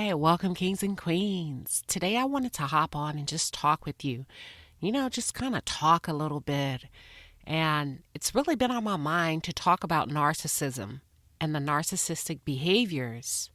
right, welcome kings and queens. Today I wanted to hop on and just talk with you. Just kind of talk a little bit. And it's really been on my mind to talk about narcissism and the narcissistic behaviors.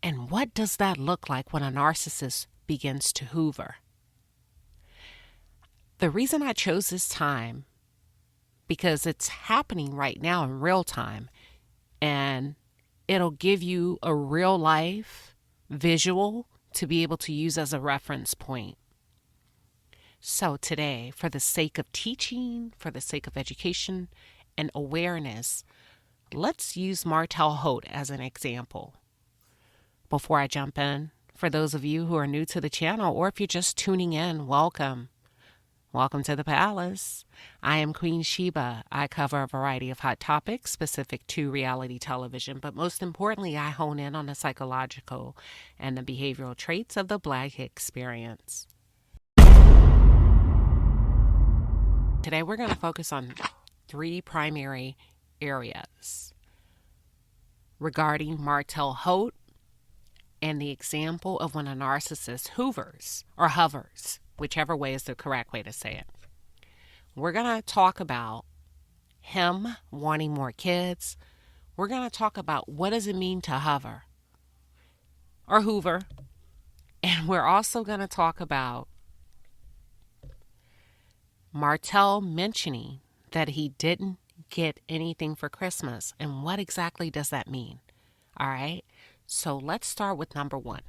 And what does that look like when a narcissist begins to hoover? The reason I chose this time, because it's happening right now in real time, and it'll give you a real life visual to be able to use as a reference point. So today, for the sake of teaching, for the sake of education and awareness, let's use Martell Holt as an example. Before I jump in, for those of you who are new to the channel, or if you're just tuning in, welcome. Welcome to the palace. I am Queen Shiba. I cover a variety of hot topics specific to reality television, but most importantly, I hone in on the psychological and the behavioral traits of the Black experience. Today, we're going to focus on three primary areas regarding Martell Holt and the example of when a narcissist hoovers or hovers, whichever way is the correct way to say it. We're going to talk about him wanting more kids. We're going to talk about what does it mean to hover or hoover. And we're also going to talk about Martell mentioning that he didn't get anything for Christmas. And what exactly does that mean? All right. So let's start with number one.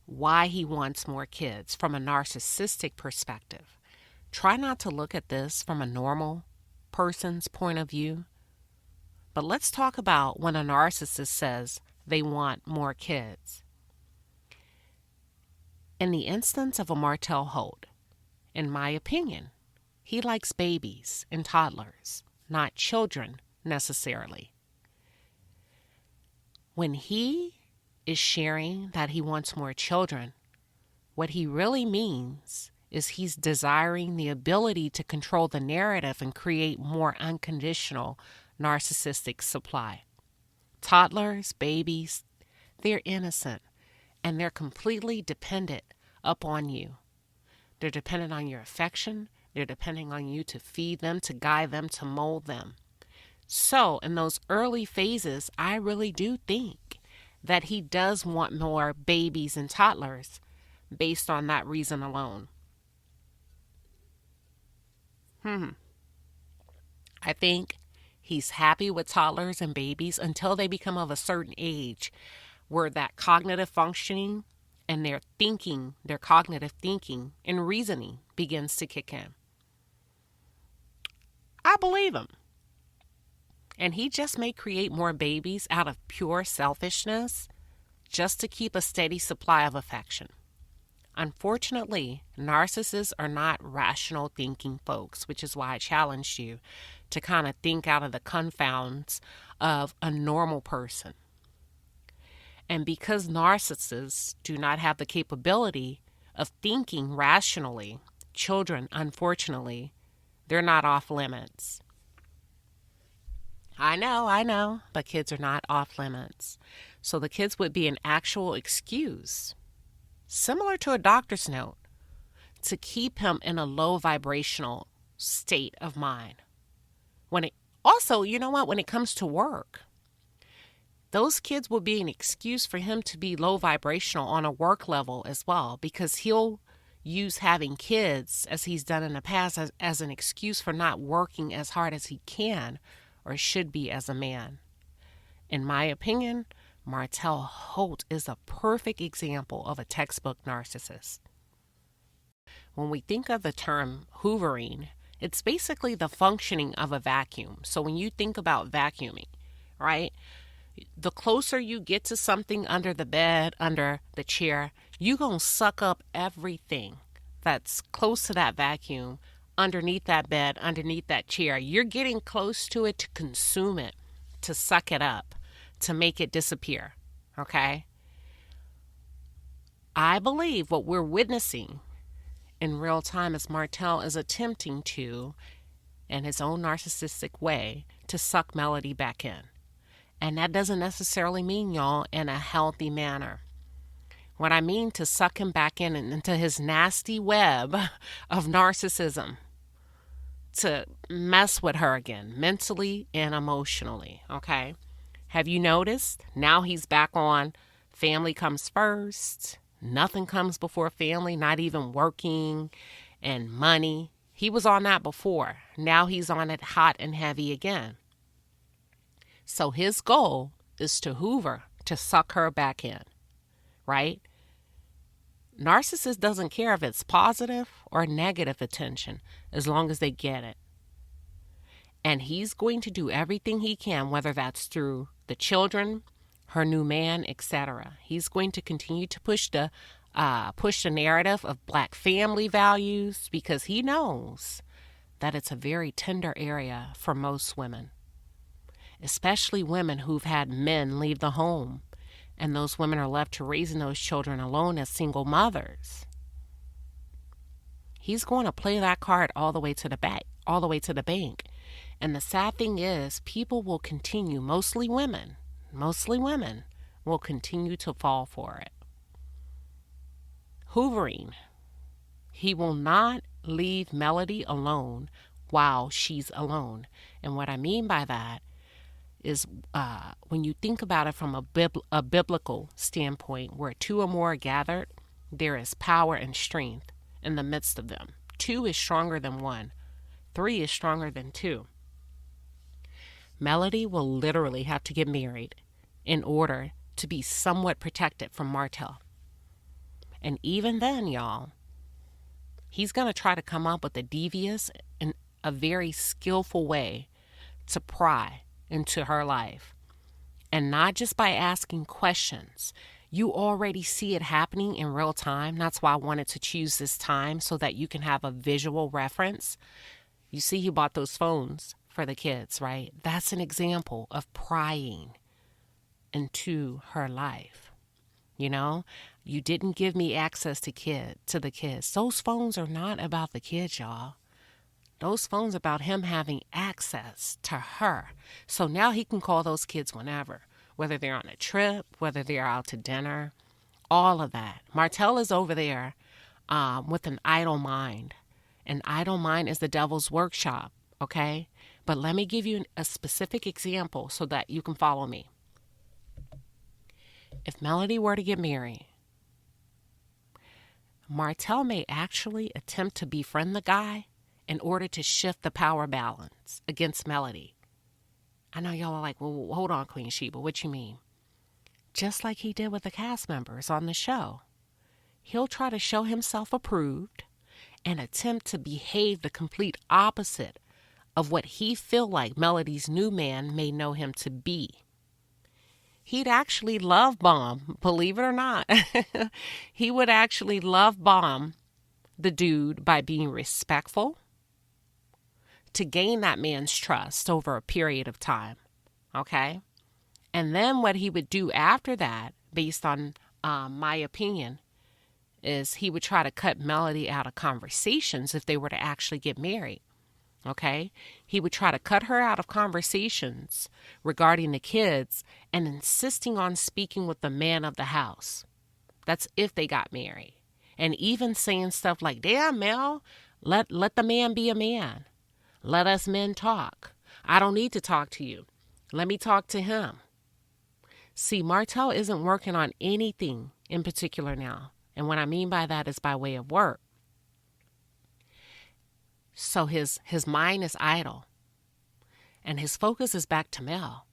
Why he wants more kids from a narcissistic perspective. Try not to look at this from a normal person's point of view. But let's talk about when a narcissist says they want more kids. In the instance of a Martell Holt, in my opinion, he likes babies and toddlers, not children necessarily. When he is sharing that he wants more children, what he really means is he's desiring the ability to control the narrative and create more unconditional narcissistic supply. Toddlers, babies, they're innocent and they're completely dependent upon you. They're dependent on your affection. They're depending on you to feed them, to guide them, to mold them. So in those early phases, I really do think that he does want more babies and toddlers based on that reason alone. I think he's happy with toddlers and babies until they become of a certain age where that cognitive functioning and their thinking, their cognitive thinking and reasoning begins to kick in. I believe him. And he just may create more babies out of pure selfishness just to keep a steady supply of affection. Unfortunately, narcissists are not rational thinking folks, which is why I challenged you to kind of think out of the confounds of a normal person. And because narcissists do not have the capability of thinking rationally, children, unfortunately, they're not off limits. I know, but kids are not off limits. So the kids would be an actual excuse, similar to a doctor's note, to keep him in a low vibrational state of mind. When it comes to work, those kids will be an excuse for him to be low vibrational on a work level as well, because he'll use having kids, as he's done in the past, as an excuse for not working as hard as he can or should be as a man. In my opinion, Martell Holt is a perfect example of a textbook narcissist. When we think of the term hoovering, it's basically the functioning of a vacuum. So when you think about vacuuming, right, the closer you get to something under the bed, under the chair, you're going to suck up everything that's close to that vacuum, underneath that bed, underneath that chair. You're getting close to it to consume it, to suck it up, to make it disappear. Okay? I believe what we're witnessing in real time is Martell is attempting to, in his own narcissistic way, to suck Melody back in. And that doesn't necessarily mean, y'all, in a healthy manner. What I mean, to suck him back in and into his nasty web of narcissism, to mess with her again, mentally and emotionally, okay? Have you noticed? Now he's back on family comes first. Nothing comes before family, not even working and money. He was on that before. Now he's on it hot and heavy again. So his goal is to hoover, to suck her back in, right? Narcissist doesn't care if it's positive or negative attention as long as they get it. And he's going to do everything he can, whether that's through the children, her new man, etc. He's going to continue to push the narrative of Black family values, because he knows that it's a very tender area for most women, especially women who've had men leave the home, and those women are left to raising those children alone as single mothers. He's going to play that card all the way to the bank. And the sad thing is, people will continue, mostly women will continue to fall for it. Hoovering. He will not leave Melody alone while she's alone. And what I mean by that is when you think about it from a biblical standpoint, where two or more are gathered, there is power and strength in the midst of them. 2 is stronger than 1. 3 is stronger than 2. Melody will literally have to get married in order to be somewhat protected from Martell. And even then, y'all, he's going to try to come up with a devious and a very skillful way to pry into her life. And not just by asking questions. You already see it happening in real time. That's why I wanted to choose this time, so that you can have a visual reference. You see, he bought those phones for the kids, right? That's an example of prying into her life. You know, you didn't give me access to the kids. Those phones are not about the kids, y'all. Those phones are about him having access to her. So now he can call those kids whenever, whether they're on a trip, whether they're out to dinner, all of that. Martell is over there with an idle mind. An idle mind is the devil's workshop, okay? But let me give you a specific example so that you can follow me. If Melody were to get married, Martell may actually attempt to befriend the guy in order to shift the power balance against Melody. I know y'all are like, well, hold on, Queen Sheba, what you mean? Just like he did with the cast members on the show. He'll try to show himself approved and attempt to behave the complete opposite of what he feel like Melody's new man may know him to be. He'd actually love bomb, believe it or not. He would actually love bomb the dude by being respectful to gain that man's trust over a period of time, okay? And then what he would do after that, based on my opinion, is he would try to cut Melody out of conversations if they were to actually get married, okay? He would try to cut her out of conversations regarding the kids and insisting on speaking with the man of the house. That's if they got married. And even saying stuff like, damn, Mel, let the man be a man. Let us men talk. I don't need to talk to you. Let me talk to him. See, Martell isn't working on anything in particular now. And what I mean by that is by way of work. So his mind is idle. And his focus is back to Mel.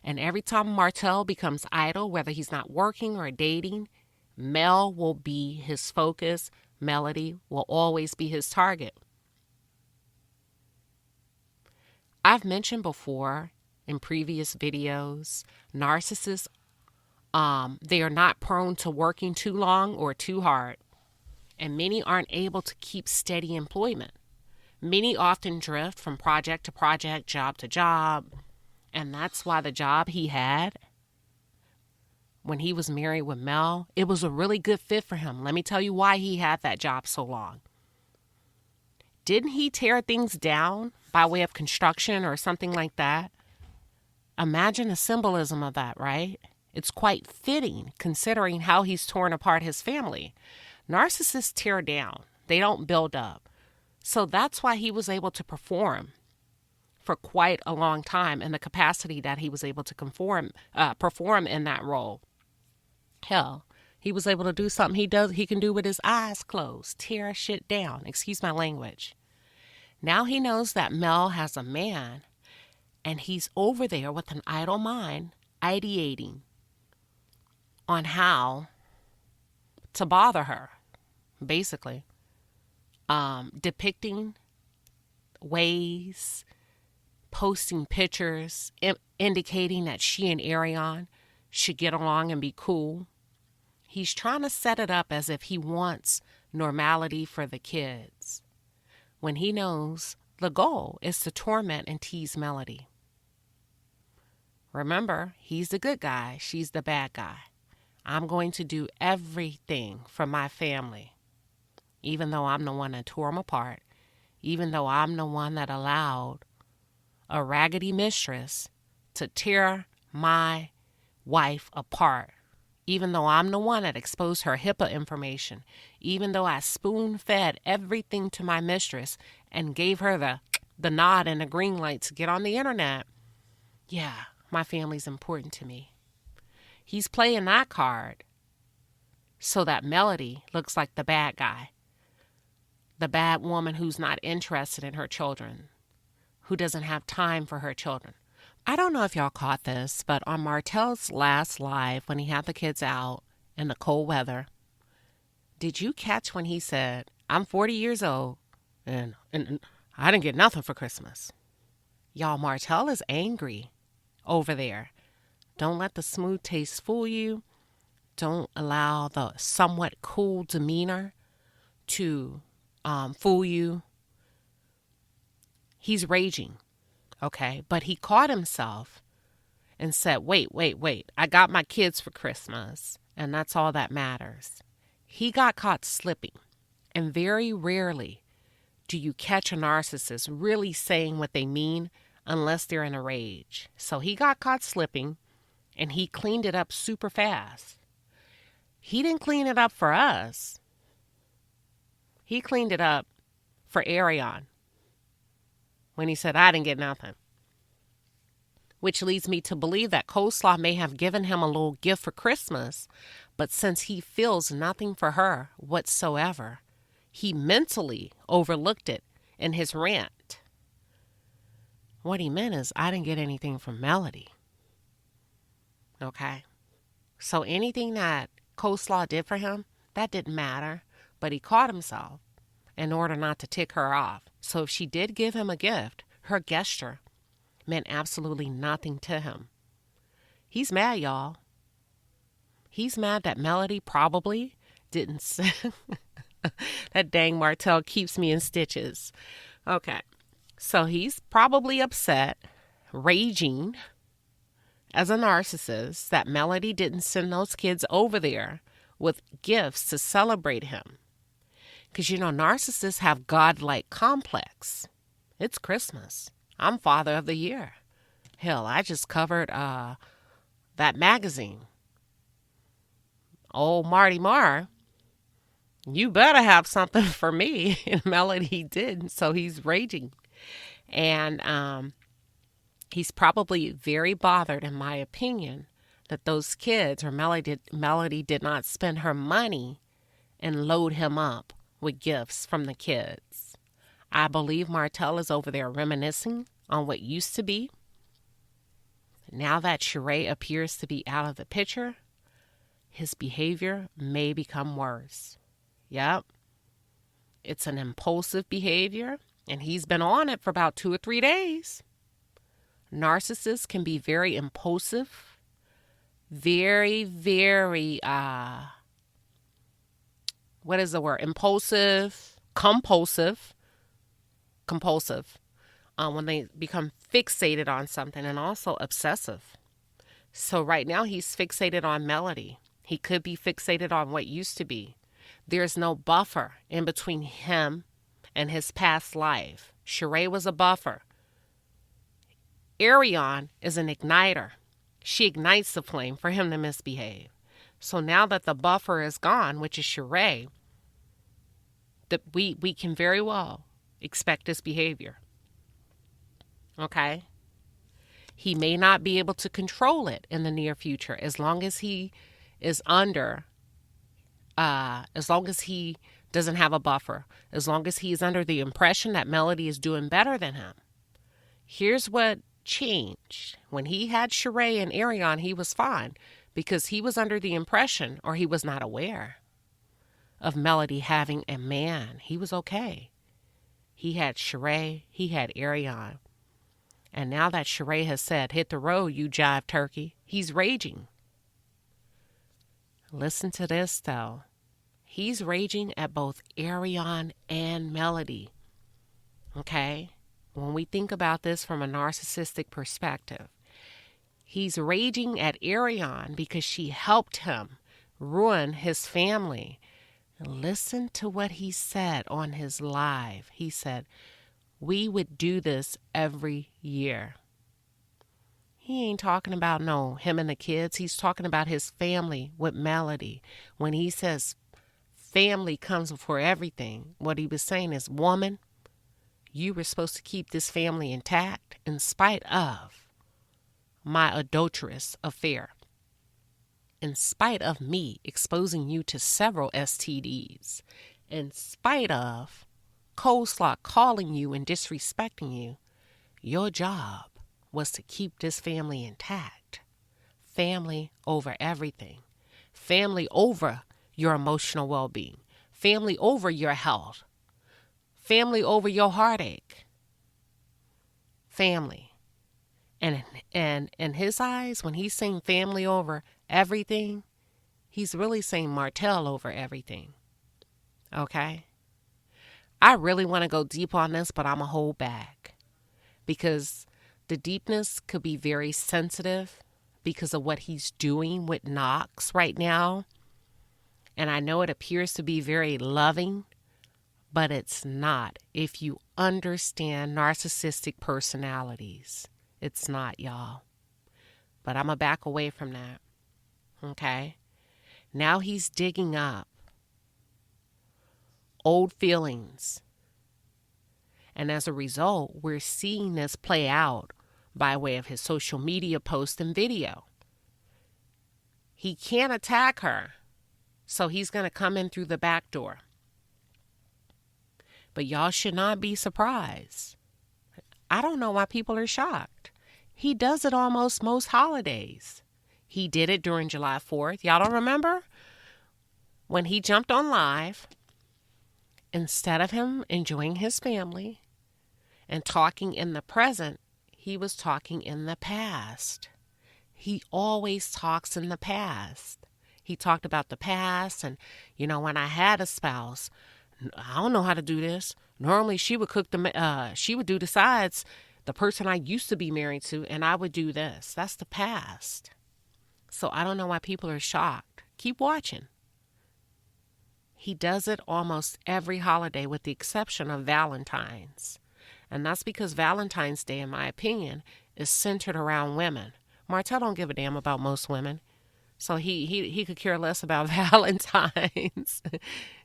And every time Martell becomes idle, whether he's not working or dating, Mel will be his focus. Melody will always be his target. I've mentioned before in previous videos, narcissists, they are not prone to working too long or too hard. And many aren't able to keep steady employment. Many often drift from project to project, job to job. And that's why the job he had when he was married with Mel, it was a really good fit for him. Let me tell you why he had that job so long. Didn't he tear things down by way of construction or something like that? Imagine the symbolism of that, right? It's quite fitting considering how he's torn apart his family. Narcissists tear down. They don't build up. So that's why he was able to perform for quite a long time in the capacity that he was able to perform in that role. Hell, he was able to do something he can do with his eyes closed, tear shit down. Excuse my language. Now he knows that Mel has a man, and he's over there with an idle mind, ideating on how to bother her, basically. Depicting ways, posting pictures, indicating that she and Arion should get along and be cool. He's trying to set it up as if he wants normality for the kids, when he knows the goal is to torment and tease Melody. Remember, he's the good guy, she's the bad guy. I'm going to do everything for my family, even though I'm the one that tore them apart, even though I'm the one that allowed a raggedy mistress to tear my wife apart, even though I'm the one that exposed her HIPAA information, even though I spoon-fed everything to my mistress and gave her the nod and the green light to get on the internet. Yeah, my family's important to me. He's playing that card so that Melody looks like the bad guy, the bad woman who's not interested in her children, who doesn't have time for her children. I don't know if y'all caught this, but on Martell's last live, when he had the kids out in the cold weather, did you catch when he said, I'm 40 years old and I didn't get nothing for Christmas? Y'all, Martell is angry over there. Don't let the smooth taste fool you. Don't allow the somewhat cool demeanor to fool you. He's raging, okay? But he caught himself and said, wait. I got my kids for Christmas, and that's all that matters. He got caught slipping, and very rarely do you catch a narcissist really saying what they mean unless they're in a rage. So he got caught slipping, and he cleaned it up super fast. He didn't clean it up for us. He cleaned it up for Arion when he said, I didn't get nothing. Which leads me to believe that Coleslaw may have given him a little gift for Christmas, but since he feels nothing for her whatsoever, he mentally overlooked it in his rant. What he meant is, I didn't get anything from Melody. Okay? So anything that Coleslaw did for him, that didn't matter, but he caught himself in order not to tick her off. So if she did give him a gift, her gesture meant absolutely nothing to him. He's mad, y'all. He's mad that Melody probably didn't send. That dang Martell keeps me in stitches. Okay. So he's probably upset, raging as a narcissist that Melody didn't send those kids over there with gifts to celebrate him. Because, narcissists have godlike complex. It's Christmas. I'm Father of the Year. Hell, I just covered that magazine. Old Marty Marr, you better have something for me. And Melody did, so he's raging. And he's probably very bothered, in my opinion, that those kids, or Melody did not spend her money and load him up with gifts from the kids. I believe Martell is over there reminiscing on what used to be. Now that Sheree appears to be out of the picture, his behavior may become worse. Yep. It's an impulsive behavior, and he's been on it for about 2 or 3 days. Narcissists can be very impulsive, very, very, what is the word? Impulsive, compulsive, when they become fixated on something, and also obsessive. So right now he's fixated on Melody. He could be fixated on what used to be. There's no buffer in between him and his past life. Sheree was a buffer. Arion is an igniter. She ignites the flame for him to misbehave. So now that the buffer is gone, which is Sheree, that we can very well expect this behavior. Okay? He may not be able to control it in the near future as long as he is as long as he doesn't have a buffer, as long as he is under the impression that Melody is doing better than him. Here's what changed. When he had Sheree and Arion, he was fine because he was under the impression, or he was not aware of Melody having a man. He was okay. He had Sheree, he had Arion. And now that Sheree has said, hit the road, you jive turkey, he's raging. Listen to this, though. He's raging at both Arion and Melody. Okay? When we think about this from a narcissistic perspective, he's raging at Arion because she helped him ruin his family. Listen to what he said on his live. He said, we would do this every year. He ain't talking about him and the kids. He's talking about his family with Melody. When he says family comes before everything, what he was saying is, woman, you were supposed to keep this family intact in spite of my adulterous affair. In spite of me exposing you to several STDs. In spite of Coleslaw calling you and disrespecting you, your job was to keep this family intact. Family over everything. Family over your emotional well-being. Family over your health. Family over your heartache. Family. And in his eyes, when he's saying family over everything, he's really saying Martell over everything. Okay? I really want to go deep on this, but I'm going to hold back. Because the deepness could be very sensitive because of what he's doing with Knox right now. And I know it appears to be very loving, but it's not. If you understand narcissistic personalities, it's not, y'all. But I'm going to back away from that. Okay? Now he's digging up old feelings. And as a result, we're seeing this play out by way of his social media post and video. He can't attack her, so he's going to come in through the back door. But y'all should not be surprised. I don't know why people are shocked. He does it almost most holidays. He did it during July 4th. Y'all don't remember? When he jumped on live, instead of him enjoying his family and talking in the present, he was talking in the past. He always talks in the past. He talked about the past and, when I had a spouse, I don't know how to do this. Normally she would cook she would do the sides, the person I used to be married to, and I would do this. That's the past. So I don't know why people are shocked. Keep watching. He does it almost every holiday with the exception of Valentine's. And that's because Valentine's Day, in my opinion, is centered around women. Martell don't give a damn about most women. So he could care less about Valentine's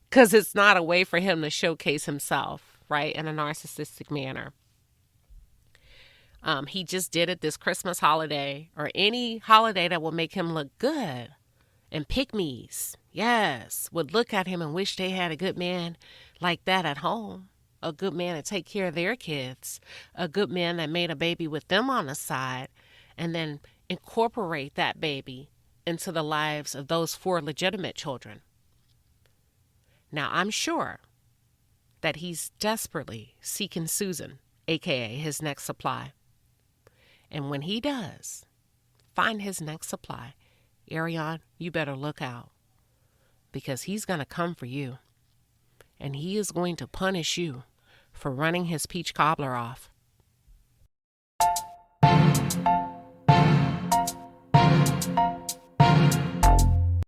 because it's not a way for him to showcase himself, right, in a narcissistic manner. He just did it this Christmas holiday or any holiday that will make him look good. And pick-me's, yes, would look at him and wish they had a good man like that at home. A good man to take care of their kids. A good man that made a baby with them on the side and then incorporate that baby into the lives of those 4 legitimate children. Now, I'm sure that he's desperately seeking Susan, a.k.a. his next supply. And when he does find his next supply, Arion, you better look out because he's going to come for you. And he is going to punish you for running his peach cobbler off